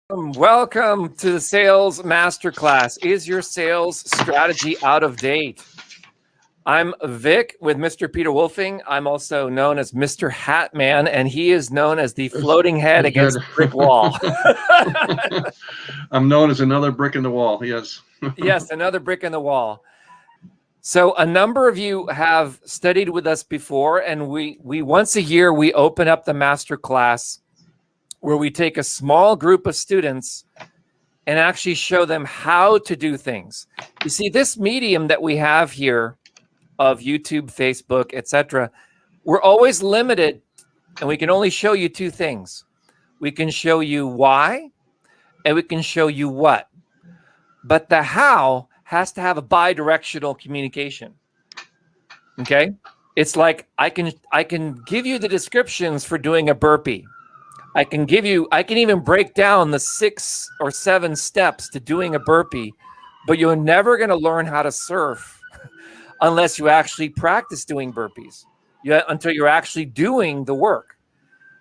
Welcome to the Sales Masterclass. Is your sales strategy out of date? I'm Vic with Mr. Peter Wolfing. I'm also known as Mr. Hatman, and he is known as the floating head That's against good. the brick wall. I'm known as another brick in the wall. Yes. Yes, another brick in the wall. So a number of you have studied with us before, and we once a year we open up the Masterclass where we take a small group of students and actually show them how to do things. You see, this medium that we have here of YouTube, Facebook, etc., we're always limited, and we can only show you two things. We can show you why, and we can show you what. But the how has to have a bi-directional communication. Okay? It's like I can give you the descriptions for doing a burpee. I can even break down the 6 or 7 steps to doing a burpee, but you're never going to learn how to surf unless you actually practice doing burpees until you're actually doing the work.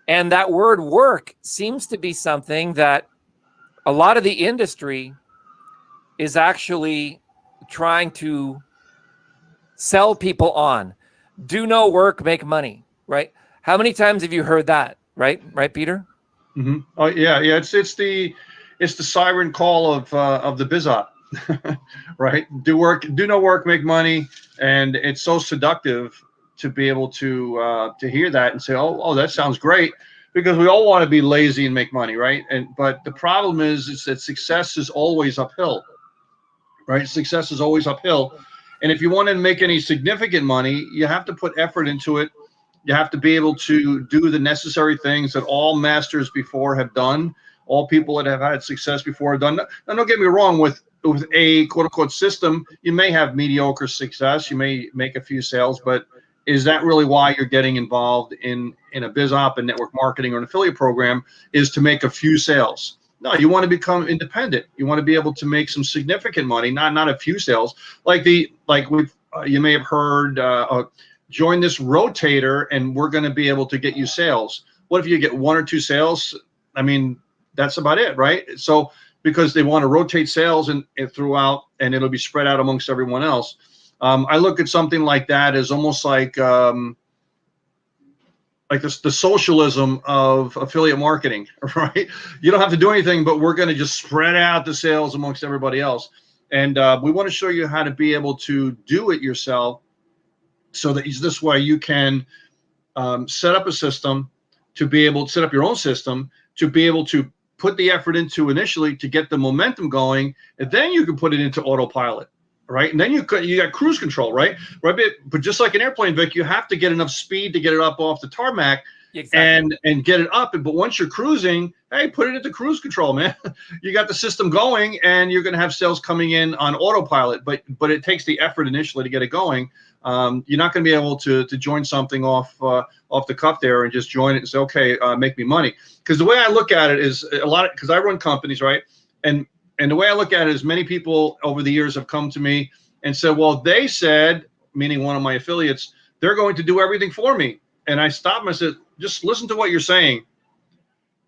And that word work seems to be something that a lot of the industry is actually trying to sell people on. Do no work, make money, right? How many times have you heard that? Right, Peter? Mm-hmm. Oh yeah. It's the siren call of the biz op, right? Do no work, make money, and it's so seductive to be able to hear that and say, oh, that sounds great, because we all want to be lazy and make money, right? But the problem is that success is always uphill, right? Success is always uphill, and if you want to make any significant money, you have to put effort into it. You have to be able to do the necessary things that all masters before have done, all people that have had success before have done. Now, don't get me wrong, with a quote unquote system, you may have mediocre success, you may make a few sales, but is that really why you're getting involved in a biz op and network marketing or an affiliate program, is to make a few sales? No, you want to become independent. You want to be able to make some significant money, not a few sales. You may have heard, join this rotator and we're going to be able to get you sales. What if you get 1 or 2 sales? I mean, that's about it, right? So because they want to rotate sales and throughout, and it'll be spread out amongst everyone else. I look at something like that as almost like the socialism of affiliate marketing, right? You don't have to do anything, but we're going to just spread out the sales amongst everybody else. And we want to show you how to be able to do it yourself, so that this way you can set up a system, to be able to set up your own system, to be able to put the effort into initially to get the momentum going, and then you can put it into autopilot, right? And then you got cruise control, right? But just like an airplane, Vic, you have to get enough speed to get it up off the tarmac. Exactly. And get it up. But once you're cruising, hey, put it into cruise control, man. You got the system going, and you're going to have sales coming in on autopilot. But it takes the effort initially to get it going. You're not going to be able to join something off the cuff there and just join it and say, okay, make me money. Because the way I look at it is because I run companies, right? And the way I look at it is, many people over the years have come to me and said, well, they said, meaning one of my affiliates, they're going to do everything for me. And I stopped them and said, just listen to what you're saying.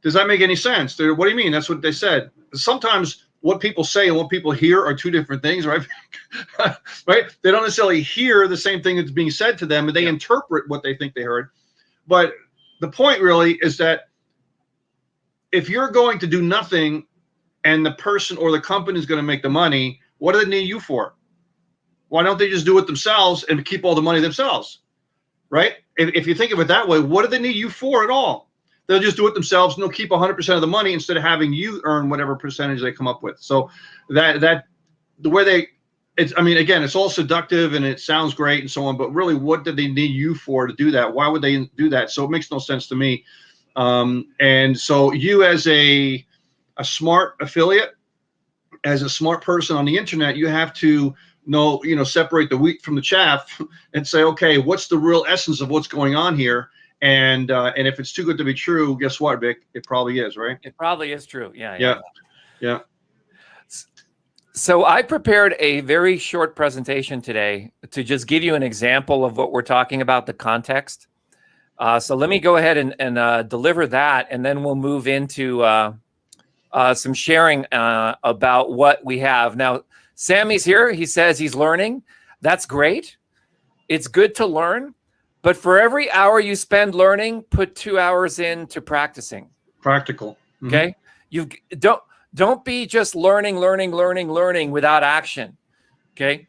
Does that make any sense? What do you mean? That's what they said. Sometimes what people say and what people hear are two different things, right? Right? They don't necessarily hear the same thing that's being said to them, and they interpret what they think they heard. But the point really is that if you're going to do nothing and the person or the company is going to make the money, what do they need you for? Why don't they just do it themselves and keep all the money themselves? Right? If you think of it that way, what do they need you for at all? They'll just do it themselves, and they'll keep 100% of the money instead of having you earn whatever percentage they come up with. So the way again, it's all seductive and it sounds great and so on, but really, what do they need you for to do that? Why would they do that? So it makes no sense to me. And so you, as a smart affiliate, as a smart person on the internet, you have to separate the wheat from the chaff and say, okay, what's the real essence of what's going on here? And if it's too good to be true, guess what, Vic? It probably is, right? It probably is true. Yeah. So I prepared a very short presentation today to just give you an example of what we're talking about, the context. So let me go ahead and deliver that, and then we'll move into some sharing about what we have. Now, Sammy's here. He says he's learning. That's great. It's good to learn. But for every hour you spend learning, put 2 hours into practicing. Practical. Mm-hmm. Okay. You don't be just learning without action. Okay.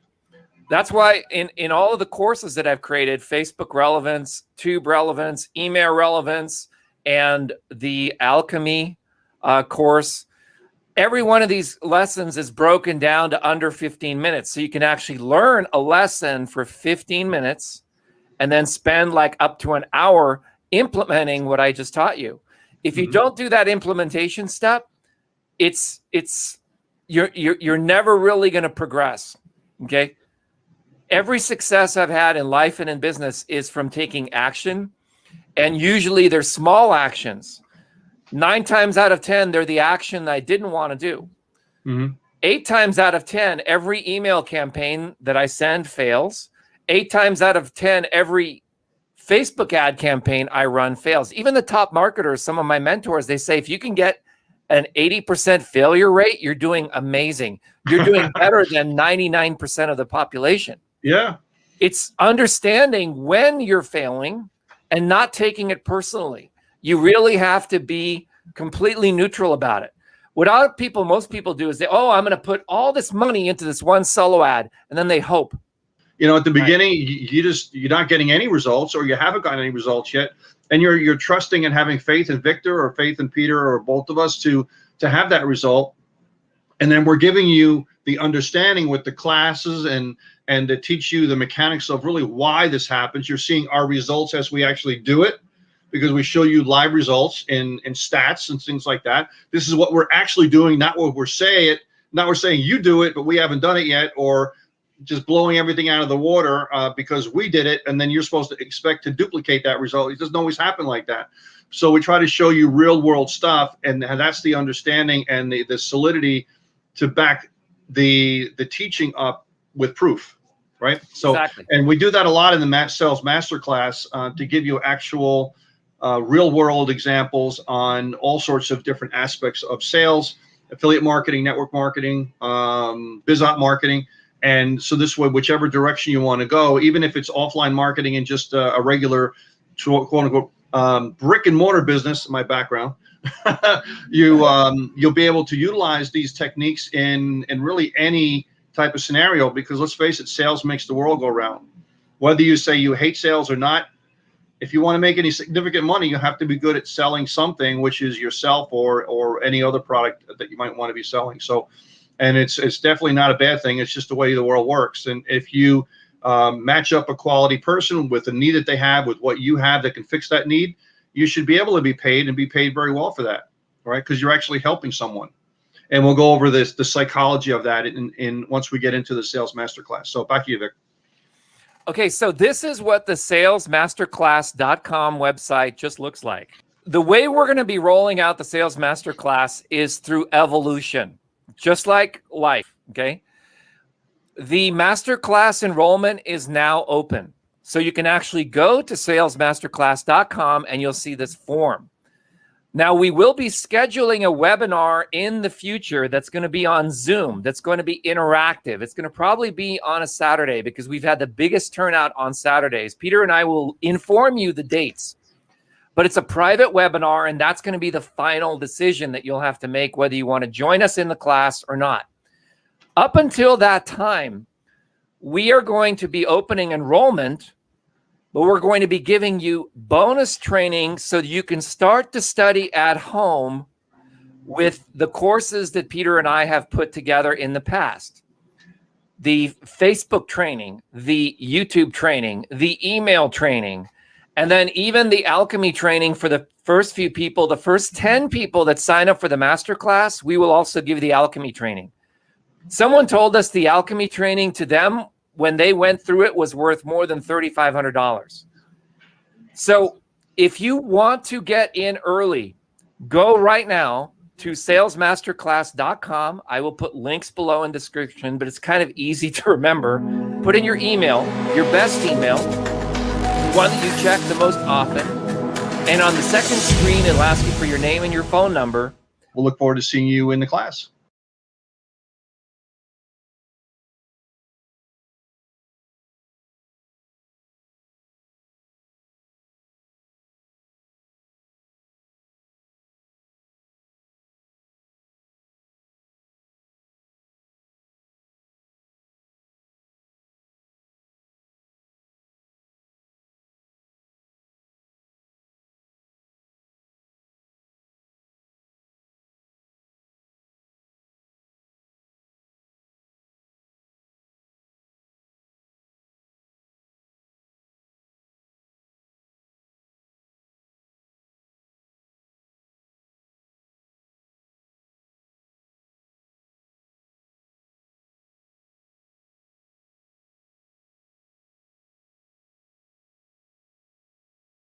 That's why in all of the courses that I've created, Facebook relevance, Tube relevance, email relevance, and the alchemy course, every one of these lessons is broken down to under 15 minutes. So you can actually learn a lesson for 15 minutes and then spend like up to an hour implementing what I just taught you. If you don't do that implementation step, you're never really going to progress. Okay. Every success I've had in life and in business is from taking action. And usually they're small actions. 9 times out of 10, they're the action I didn't want to do. 8 times out of 10, every email campaign that I send fails. 8 times out of 10, every Facebook ad campaign I run fails. Even the top marketers, some of my mentors, they say, if you can get an 80% failure rate, you're doing amazing. You're doing better than 99% of the population. Yeah. It's understanding when you're failing and not taking it personally. You really have to be completely neutral about it. What most people do is I'm going to put all this money into this one solo ad, and then they hope. At the beginning, you're not getting any results, or you haven't gotten any results yet, and you're trusting and having faith in Victor or faith in Peter or both of us to have that result, and then we're giving you the understanding with the classes and to teach you the mechanics of really why this happens. You're seeing our results as we actually do it, because we show you live results in stats and things like that. This is what we're actually doing, not what we're saying. Not we're saying you do it, but we haven't done it yet, or just blowing everything out of the water because we did it, and then you're supposed to expect to duplicate that result. It doesn't always happen like that. So we try to show you real world stuff, and that's the understanding and the solidity to back the teaching up with proof, right? So, exactly. And we do that a lot in the Sales Masterclass to give you actual real world examples on all sorts of different aspects of sales, affiliate marketing, network marketing, biz op marketing. And so this way, whichever direction you want to go, even if it's offline marketing and just a regular quote unquote brick and mortar business, my background, you'll be able to utilize these techniques in really any type of scenario, because let's face it, sales makes the world go round. Whether you say you hate sales or not, if you want to make any significant money, you have to be good at selling something, which is yourself or any other product that you might want to be selling. So, and it's definitely not a bad thing. It's just the way the world works. And if you match up a quality person with the need that they have with what you have that can fix that need, you should be able to be paid, and be paid very well for that, right? Because you're actually helping someone. And we'll go over the psychology of that in once we get into the Sales Masterclass. So back to you, Vic. Okay, so this is what the salesmasterclass.com website just looks like. The way we're going to be rolling out the Sales Masterclass is through evolution, just like life, okay? The Masterclass enrollment is now open. So you can actually go to salesmasterclass.com and you'll see this form. Now, we will be scheduling a webinar in the future that's going to be on Zoom, that's going to be interactive. It's going to probably be on a Saturday because we've had the biggest turnout on Saturdays. Peter and I will inform you the dates, but it's a private webinar, and that's going to be the final decision that you'll have to make whether you want to join us in the class or not. Up until that time, we are going to be opening enrollment, but we're going to be giving you bonus training so you can start to study at home with the courses that Peter and I have put together in the past. The Facebook training, the YouTube training, the email training, and then even the alchemy training for the first few people, the first 10 people that sign up for the masterclass, we will also give the alchemy training. Someone told us the alchemy training to them when they went through it was worth more than $3,500. So if you want to get in early, go right now to salesmasterclass.com. I will put links below in description, but it's kind of easy to remember. Put in your email, your best email, the one that you check the most often. And on the second screen, it'll ask you for your name and your phone number. we'll look forward to seeing you in the class.